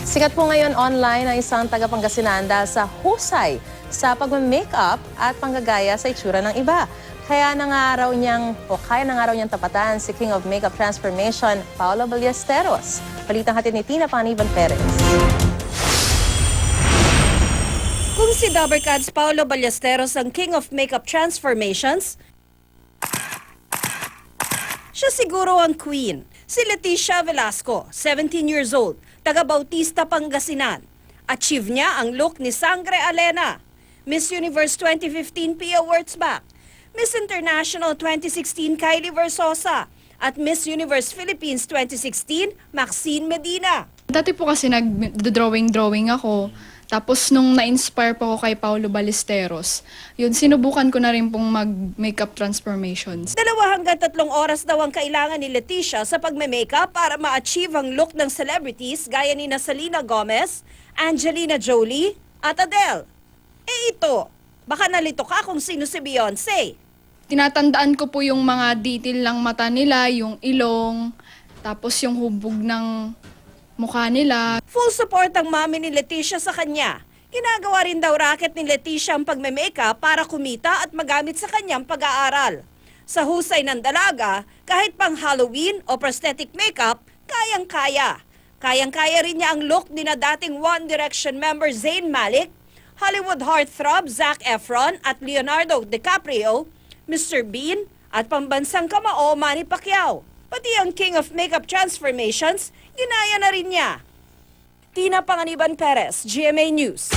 Sikat po ngayon online ang isang taga-Pangasinan dahil sa husay sa pag-makeup at panggagaya sa itsura ng iba. Kaya nangaraw niyang tapatan si King of Makeup Transformation, Paolo Ballesteros. Balitang hatid ni Tina Paniban Perez. Kung si Dabarcad's Paolo Ballesteros ang King of Makeup Transformations, siya siguro ang queen. Si Leticia Velasco, 17 years old, taga Bautista, Pangasinan. Achieve niya ang look ni Sangre Alena, Miss Universe 2015 Pia Wurtzbach, Miss International 2016 Kylie Versosa, at Miss Universe Philippines 2016 Maxine Medina. Dati po kasi nag-drawing ako. Tapos nung na-inspire po ako kay Paolo Ballesteros, yun, sinubukan ko na rin pong mag-makeup transformations. 2 hanggang 3 oras daw ang kailangan ni Leticia sa pagme-makeup para ma-achieve ang look ng celebrities gaya ni Selena Gomez, Angelina Jolie, at Adele. Ito, baka nalito ka kung sino si Beyonce. Tinatandaan ko po yung mga detail ng mata nila, yung ilong, tapos yung hubog ng mukha nila. Full support ang mami ni Leticia sa kanya. Ginagawa rin daw racket ni Leticia ang pagme-makeup para kumita at magamit sa kanyang pag-aaral. Sa husay ng dalaga, kahit pang Halloween o prosthetic makeup, kayang-kaya. Kayang-kaya rin niya ang look ni na dating One Direction member Zayn Malik, Hollywood heartthrob Zac Efron at Leonardo DiCaprio, Mr. Bean at pambansang kamao Manny Pacquiao. Pati ang King of Makeup Transformations, ginaya na rin niya. Tina Paniban Perez, GMA News.